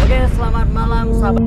Oke, selamat malam sahabat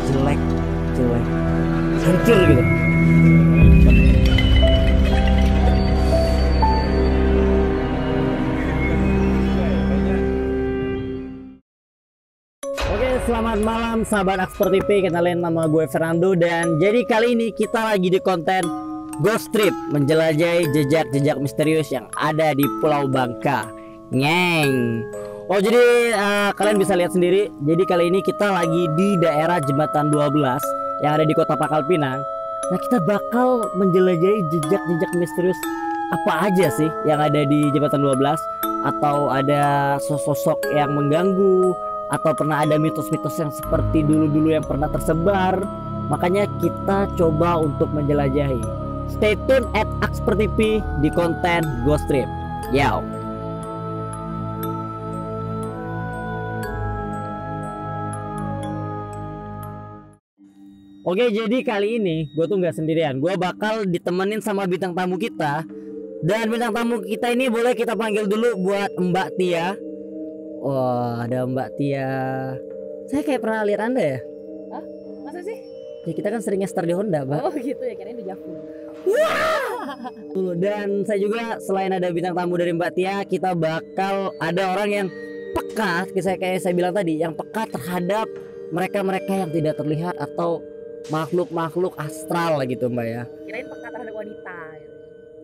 jelek, jelek, hancur gitu. Oke, selamat malam sahabat Akspor TV. Kenalin, nama gue Fernando. Dan jadi kali ini kita lagi di konten Ghost Trip, menjelajahi jejak-jejak misterius yang ada di Pulau Bangka. Ngeng. Oh, jadi kalian bisa lihat sendiri. Jadi kali ini kita lagi di daerah Jembatan 12 yang ada di Kota Pangkal Pinang. Nah, kita bakal menjelajahi jejak-jejak misterius apa aja sih yang ada di Jembatan 12, atau ada sosok yang mengganggu, atau pernah ada mitos-mitos yang seperti dulu-dulu yang pernah tersebar. Makanya kita coba untuk menjelajahi. Stay tune at Akspor TV di konten Ghost Trip. Yo. Oke, jadi kali ini gue tuh nggak sendirian. Gue bakal ditemenin sama bintang tamu kita. Dan bintang tamu kita ini boleh kita panggil dulu buat Mbak Tia. Wah, ada Mbak Tia. Saya kayak pernah lihat Anda ya? Hah? Masa sih? Ya, kita kan sering ngestar di Honda, Mbak. Oh gitu ya, kirain di Jakun. Dan saya juga, selain ada bintang tamu dari Mbak Tia, kita bakal ada orang yang peka, kayak saya bilang tadi, yang peka terhadap mereka-mereka yang tidak terlihat atau makhluk-makhluk astral lah gitu, Mbak ya. Kirain peka terhadap wanita gitu.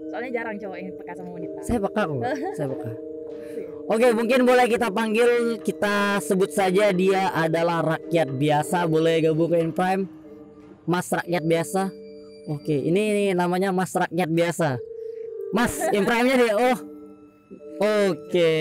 Soalnya jarang cowok yang peka sama wanita. Saya peka kok, saya peka. Oke, mungkin boleh kita panggil, kita sebut saja dia adalah rakyat biasa. Boleh gabung ke Prime, Mas rakyat biasa. Oke, ini namanya Mas rakyat biasa. Mas, Prime-nya deh. Oh, oke.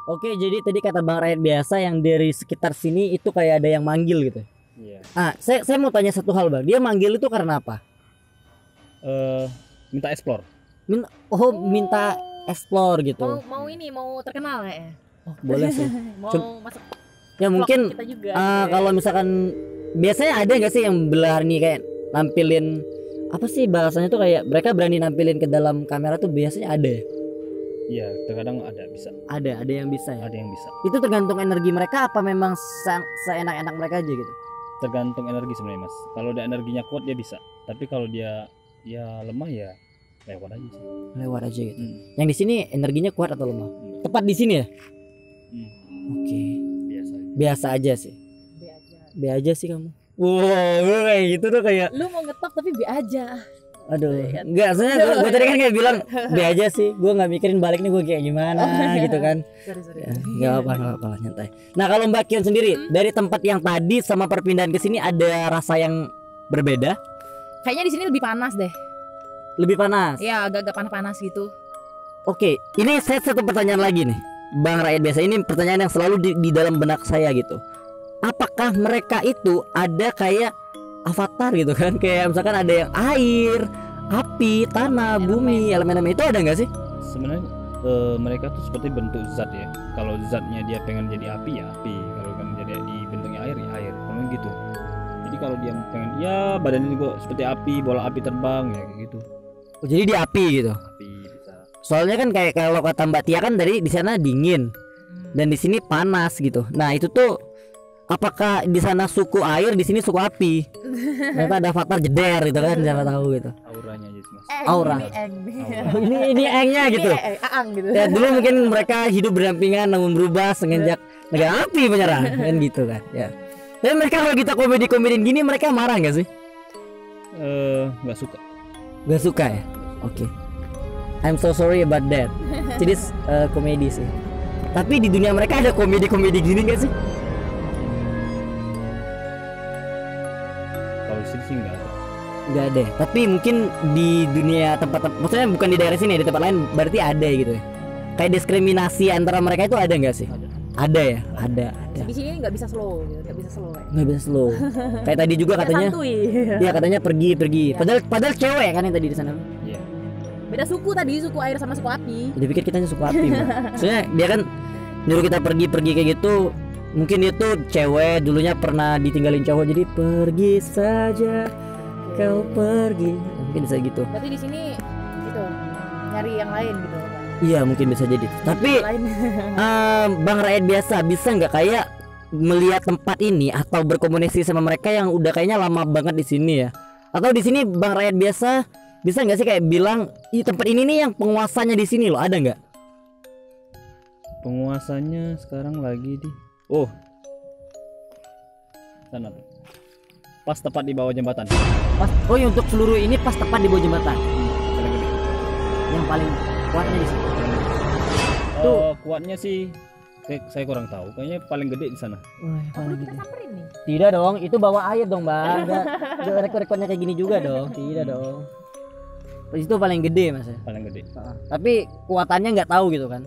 Oke, jadi tadi kata Bang Rakyat Biasa yang dari sekitar sini itu kayak ada yang manggil gitu. Iya. Saya mau tanya satu hal Bang. Dia manggil itu karena apa? Minta explore. Minta explore gitu. Mau terkenal ya. Oh, boleh sih. Mau masuk Ya vlog mungkin kita juga. kalau misalkan biasanya ada nggak sih yang berani kayak nampilin apa sih bahasanya tuh kayak mereka berani nampilin ke dalam kamera tuh biasanya ada ya? Iya, terkadang bisa. Ada yang bisa ya. Ada yang bisa. Itu tergantung energi mereka apa memang seenak-enak mereka aja gitu. Tergantung energi sebenarnya Mas. Kalau dia energinya kuat dia bisa. Tapi kalau dia lemah ya lewat aja sih. Lewat aja gitu. Yang di sini energinya kuat atau lemah? Tepat di sini ya? Oke. Biasa aja sih. B aja sih kamu. Wow, kayak gitu tuh kayak. Lu mau ngetop tapi B aja. Aduh, enggak, soalnya gue tadi kan kayak bilang B aja sih, gue nggak mikirin balik nih gue kayak gimana gitu kan. Sorry. Ya, nggak apa-apa nyantai. Nah kalau Mbak Kion sendiri dari tempat yang tadi sama perpindahan ke sini ada rasa yang berbeda? Kayaknya di sini lebih panas deh. Lebih panas. Ya agak-agak panas-panas gitu. Oke, ini saya satu pertanyaan lagi nih, Bang Rakyat Biasa. Ini pertanyaan yang selalu di dalam benak saya gitu. Apakah mereka itu ada kayak avatar gitu kan, kayak misalkan ada yang air, api, tanah, bumi, elemen-elemen itu ada nggak sih? Sebenarnya mereka tuh seperti bentuk zat ya. Kalau zatnya dia pengen jadi api ya api, kalau kan jadi di bentuknya air ya air, memang gitu. Jadi kalau dia pengen ya badannya juga seperti api, bola api terbang ya kayak gitu. Oh, jadi dia api gitu. Api bisa. Soalnya kan kayak kalau kata Mbak Tia kan dari di sana dingin dan di sini panas gitu. Nah itu tuh apakah di sana suku air, di sini suku api? Ternyata ada avatar jeder gitu kan, siapa tahu gitu. Auranya aja Mas. Aura. Ini engnya gitu. Aang gitu. Ya dulu mungkin mereka hidup berdampingan namun berubah semenjak negara api menyerang kan gitu kan. Ya. Dan mereka kalau kita komedi-komediin gini mereka marah nggak sih? Nggak suka. Nggak suka ya? Oke. I'm so sorry about that. Jadi komedi sih. Tapi di dunia mereka ada komedi-komedi gini nggak sih? Kalau di sini sih nggak ada. Nggak ada. Tapi mungkin di dunia tempat-tempat, maksudnya bukan di daerah sini, di tempat lain berarti ada gitu ya. Kayak diskriminasi antara mereka itu ada nggak sih? Ada ya, ada. Di sini nggak bisa slow, gitu. Nggak bisa slow. Nggak bisa slow. Kayak tadi juga katanya. Iya katanya pergi. Ya. Padahal cewek kan yang tadi di sana. Iya. Beda suku tadi, suku air sama suku api. Dia pikir kita suku api. Soalnya dia kan nyuruh kita pergi kayak gitu. Mungkin dia tuh cewek dulunya pernah ditinggalin cowok, jadi pergi saja kau pergi. Mungkin bisa gitu. Berarti di sini itu nyari yang lain gitu. Iya mungkin bisa jadi. Tapi Bang Rakyat Biasa bisa nggak kayak melihat tempat ini atau berkomunikasi sama mereka yang udah kayaknya lama banget di sini ya? Atau di sini Bang Rakyat Biasa bisa nggak sih kayak bilang di tempat ini nih yang penguasanya di sini loh, ada nggak? Penguasanya sekarang lagi di sana tuh. Pas tepat di bawah jembatan. Yang untuk seluruh ini pas tepat di bawah jembatan. Paling gede. Yang paling kuatnya di sini. Kuatnya sih saya kurang tahu. Kayaknya paling gede di sana. Wah, paling Kita gede. samperin nih. Tidak dong, itu bawa air dong Bang. Enggak rekor-rekornya kayak gini juga dong. Tidak dong. Itu paling gede Mas ya. Paling gede. Tapi kuatannya nggak tahu gitu kan.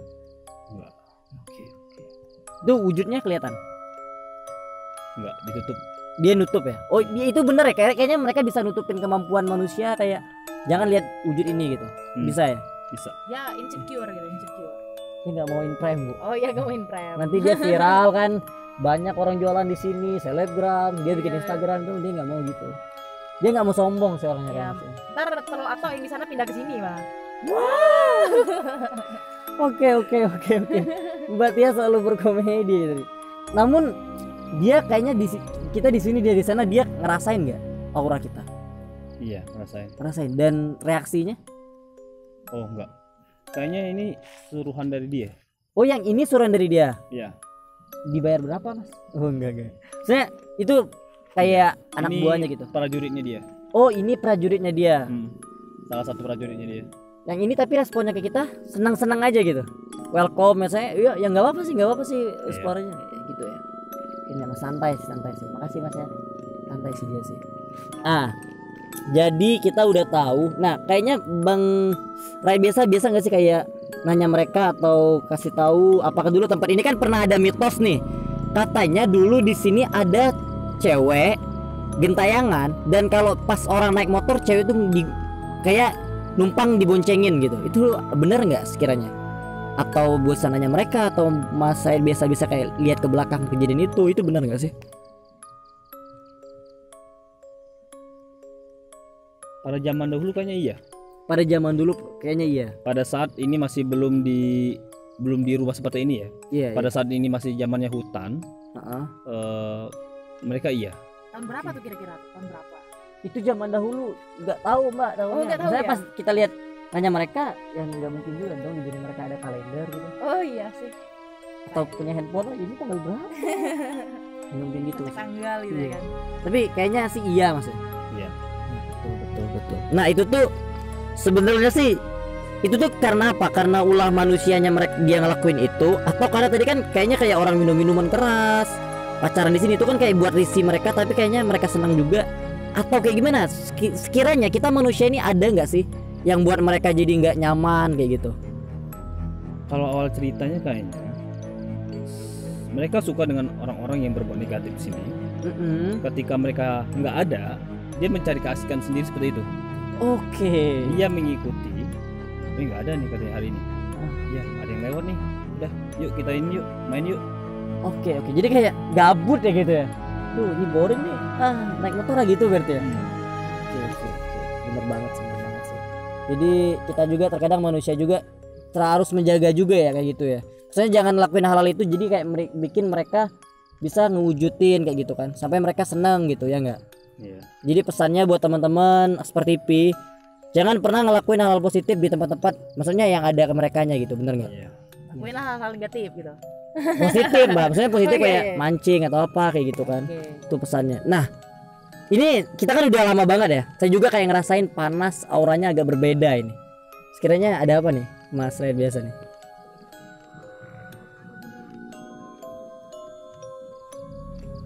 Enggak. Oke. Itu wujudnya kelihatan. Enggak, ditutup. Dia nutup ya. Oh, dia itu bener ya. Kayaknya mereka bisa nutupin kemampuan manusia kayak jangan lihat wujud ini gitu. Bisa ya? Bisa. Ya insecure gitu, insecure. Dia nggak mau in frame, Bu. Oh iya, gak main prem. Nanti dia viral kan. Banyak orang jualan di sini, selebgram, dia bikin Iya. Instagram tuh dia nggak mau gitu. Dia nggak mau sombong sih orangnya Ya, kan. ntar kalau atau yang di sana pindah ke sini, Bang. Oke. Mbak Tia selalu berkomedi gitu. Namun dia kayaknya kita di sini dia di sana dia ngerasain nggak aura kita? Iya, ngerasain. Ngerasain dan reaksinya? Oh, enggak. Kayaknya ini suruhan dari dia. Oh, yang ini suruhan dari dia. Iya. Dibayar berapa, Mas? Oh, enggak. Saya itu kayak anak Ini buahnya gitu. Prajuritnya dia. Oh, ini prajuritnya dia. Salah satu prajuritnya dia. Yang ini tapi responnya ke kita senang-senang aja gitu. Welcome ya saya. Iya, ya nggak apa-apa sih explore-nya gitu ya. Ini Mas santai sih. Makasih Mas ya. Santai sih dia sih. Jadi kita udah tahu. Nah, kayaknya Bang Ray biasa nggak sih kayak nanya mereka atau kasih tahu apakah dulu tempat ini kan pernah ada mitos nih. Katanya dulu di sini ada cewek gentayangan dan kalau pas orang naik motor cewek itu kayak numpang diboncengin gitu. Itu bener nggak sekiranya? Atau buatannya mereka atau mas saya biasa-biasa kayak lihat ke belakang kejadian itu bener nggak sih? Pada zaman dahulu kayaknya iya. Pada zaman dulu kayaknya iya. Pada saat ini masih belum dirubah seperti ini ya. Iya. Pada saat ini masih zamannya hutan. Mereka iya. Tahun berapa tuh kira-kira? Tahun berapa? Itu zaman dahulu nggak tahu mbak tahunnya. Oh, nggak tahu Saya ya? pas kita lihat nanya mereka yang nggak mungkin juga dong di dunia mereka ada kalender gitu Oh iya sih. atau punya handphone oh, ini tanggal berapa? Nggak mungkin gitu. Sampai tanggal gitu Iya. ya kan. Tapi kayaknya sih iya mas. Iya. Betul. Nah itu tuh sebenarnya sih itu tuh karena apa? Karena ulah manusianya mereka dia ngelakuin itu atau karena tadi kan kayaknya kayak orang minum minuman keras pacaran di sini itu kan kayak buat risih mereka tapi kayaknya mereka senang juga atau kayak gimana? Sekiranya kita manusia ini ada nggak sih yang buat mereka jadi nggak nyaman kayak gitu? Kalau awal ceritanya kayaknya mereka suka dengan orang-orang yang berbuat negatif di sini. Ketika mereka nggak ada, dia mencari keasikan sendiri seperti itu. Oke. Dia mengikuti. Ini nggak ada nih katanya hari ini. Ya ada yang lewat nih. Udah, yuk kita ini yuk main yuk. Oke. Jadi kayak gabut ya gitu ya. Tuh ini boring nih. Naik motor lah gitu berarti ya. Oke. Bener banget sih. Jadi kita juga terkadang manusia juga harus menjaga juga ya kayak gitu ya. Maksudnya jangan lakuin hal-hal itu jadi kayak bikin mereka bisa ngewujudin kayak gitu kan. Sampai mereka senang gitu ya enggak? Iya. Jadi pesannya buat teman-teman seperti P, jangan pernah ngelakuin hal-hal positif di tempat-tempat maksudnya yang ada ke merekanya gitu, bener nggak? Iya. Lakuinlah hal-hal negatif gitu. Positif mbak, maksudnya positif Oke. kayak mancing atau apa kayak gitu kan. Oke. Itu pesannya. Nah ini kita kan udah lama banget ya. Saya juga kayak ngerasain panas auranya agak berbeda ini. Sekiranya ada apa nih Mas Red biasa nih?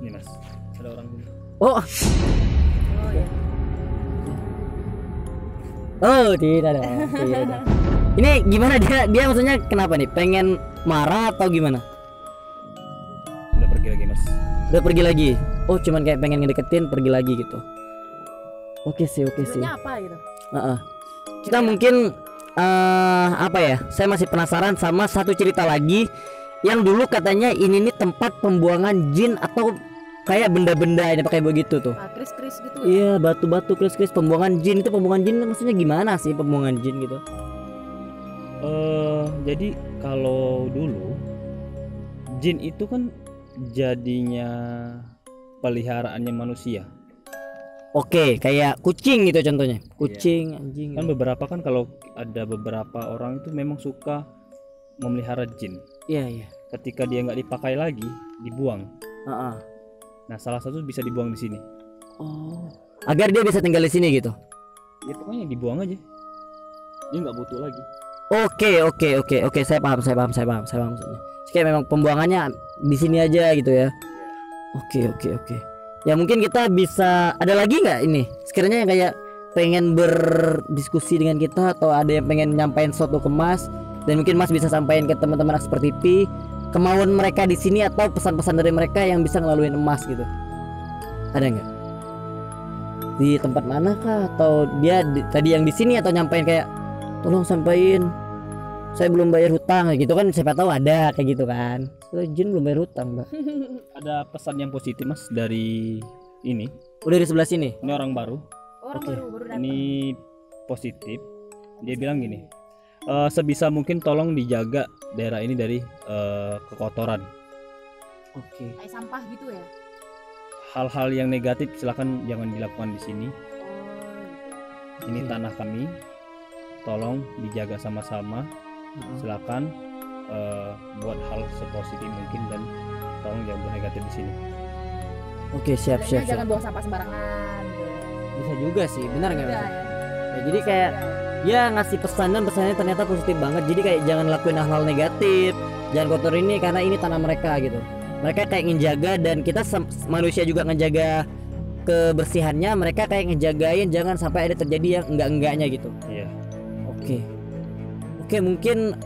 Ini mas, ada orang dulu. Oh, Oh iya. oh tidak dong. Tidak. Ini gimana dia maksudnya kenapa nih? Pengen marah atau gimana? Udah pergi lagi mas. Udah pergi lagi. Oh, cuman kayak pengen ngedeketin pergi lagi gitu. Oke sih. Sebenarnya apa gitu? Kita mungkin apa ya? Saya masih penasaran sama satu cerita lagi yang dulu katanya ini nih tempat pembuangan jin atau kayak benda-benda ini pakai begitu tuh. Kris-kris gitu ya? Iya, batu-batu kris-kris pembuangan jin itu pembuangan jin maksudnya gimana sih pembuangan jin gitu? Jadi kalau dulu jin itu kan jadinya peliharaannya manusia. Oke, kayak kucing gitu contohnya. Kucing, anjing. Kan beberapa kan kalau ada beberapa orang itu memang suka memelihara jin. Iya. Ketika dia nggak dipakai lagi, dibuang. Heeh. Nah, salah satu bisa dibuang di sini. Oh. Agar dia bisa tinggal di sini gitu. Ya pokoknya dibuang aja. Dia nggak butuh lagi. Oke. Saya paham maksudnya. Kayak memang pembuangannya di sini aja gitu ya. Oke. Ya mungkin kita bisa ada lagi nggak ini? Sekiranya yang kayak pengen berdiskusi dengan kita atau ada yang pengen nyampain sesuatu ke Mas dan mungkin Mas bisa sampaikan ke teman-teman seperti Pi kemauan mereka di sini atau pesan-pesan dari mereka yang bisa ngelaluin emas gitu. Ada nggak? Di tempat mana kah atau dia tadi yang di sini atau nyampain kayak tolong sampaikan saya belum bayar hutang kayak gitu kan siapa tahu ada kayak gitu kan. Kalau jin belum bayar hutang, Mbak. Ada pesan yang positif mas dari ini. Udah di sebelah sini. Ini orang baru. Orang Oke. baru datang. Ini positif. Dia bilang gini. Sebisa mungkin tolong dijaga daerah ini dari kekotoran. Oke. Kayak sampah gitu ya? Hal-hal yang negatif silakan jangan dilakukan di sini. Oh gitu. Ini Oke. tanah kami. Tolong dijaga sama-sama. Silakan buat hal sepositif mungkin dan tolong jangan buat negatif di sini. Oke, siap. Sebenarnya jangan buang sampah sembarangan gitu. Bisa juga sih, benar nggak? Udah, Mas? ya. Ya, jadi kayak ya ngasih pesan dan pesannya ternyata positif banget. Jadi kayak jangan lakuin hal-hal negatif, jangan kotor ini karena ini tanah mereka gitu. Mereka kayak ngejaga dan kita manusia juga ngejaga kebersihannya. Mereka kayak ngejagain jangan sampai ada terjadi yang enggak-enggaknya gitu. Iya. Oke. Oke, mungkin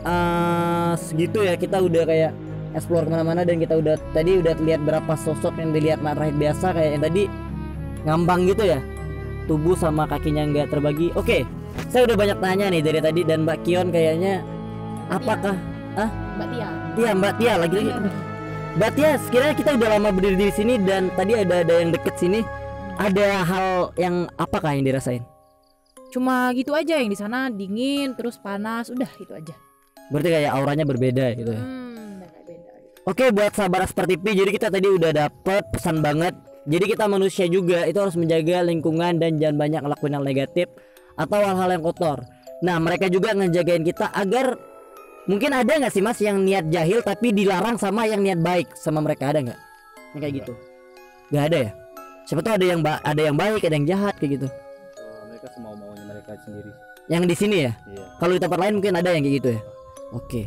segitu ya, kita udah kayak explore kemana-mana dan kita udah lihat berapa sosok yang dilihat rakyat biasa, kayak yang tadi ngambang gitu ya, tubuh sama kakinya nggak terbagi. Oke, saya udah banyak tanya nih dari tadi, dan Mbak Kion kayaknya apakah Mbak Tia. Iya, Mbak Tia lagi. Mbak Tia, sekiranya kita udah lama berdiri di sini dan tadi ada yang deket sini, ada hal yang apakah yang dirasain? Cuma gitu aja, yang di sana dingin terus panas, udah itu aja. Berarti kayak auranya berbeda gitu ya. Kayak beda gitu. Oke, buat sahabat Expert TV, jadi kita tadi udah dapet pesan banget. Jadi kita manusia juga itu harus menjaga lingkungan dan jangan banyak ngelakuin hal negatif atau hal-hal yang kotor. Nah, mereka juga ngejagain kita agar, mungkin ada nggak sih Mas yang niat jahil tapi dilarang sama yang niat baik sama mereka, ada nggak? Yang kayak gitu? Nggak ada ya? Siapa tahu ada yang baik, ada yang jahat kayak gitu. Mereka semau maunya mereka sendiri. Yang di sini ya? Iya. Kalau di tempat lain mungkin ada yang kayak gitu ya. Oke.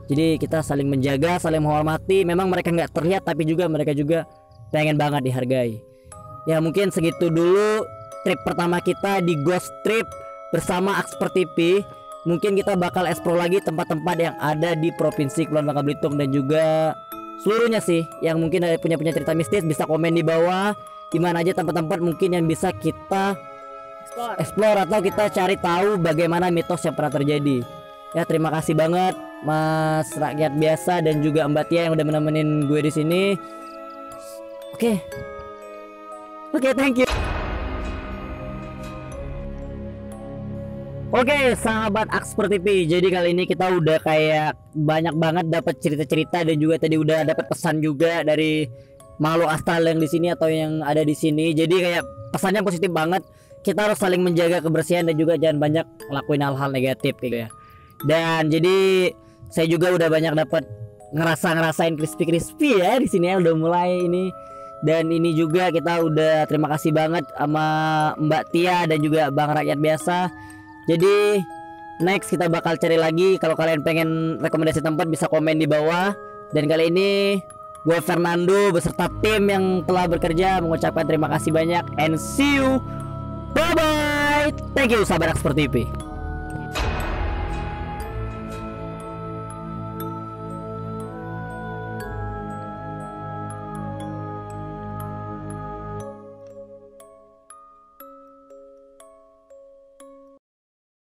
Jadi kita saling menjaga, saling menghormati. Memang mereka nggak terlihat tapi juga mereka juga pengen banget dihargai. Ya mungkin segitu dulu trip pertama kita di Ghost Trip bersama Expert TV. Mungkin kita bakal explore lagi tempat-tempat yang ada di Provinsi Kepulauan Bangka Belitung dan juga seluruhnya sih. Yang mungkin ada punya cerita mistis, bisa komen di bawah. Dimana aja tempat-tempat mungkin yang bisa kita explore atau kita cari tahu bagaimana mitos yang pernah terjadi. Ya, terima kasih banget Mas Rakyat Biasa dan juga Mbak Tia yang udah menemenin gue di sini. Oke, thank you. Oke, sahabat Expert TV. Jadi kali ini kita udah kayak banyak banget dapat cerita-cerita dan juga tadi udah dapat pesan juga dari makhluk astral yang di sini atau yang ada di sini. Jadi kayak pesannya positif banget. Kita harus saling menjaga kebersihan dan juga jangan banyak ngelakuin hal-hal negatif gitu ya. Dan jadi saya juga udah banyak dapat ngerasain crispy ya di sini ya, udah mulai ini. Dan ini juga kita udah terima kasih banget sama Mbak Tia dan juga Bang Rakyat Biasa. Jadi next kita bakal cari lagi. Kalau kalian pengen rekomendasi tempat bisa komen di bawah. Dan kali ini gue Fernando beserta tim yang telah bekerja mengucapkan terima kasih banyak and see you. Bye bye. Thank you sahabat Expert TV.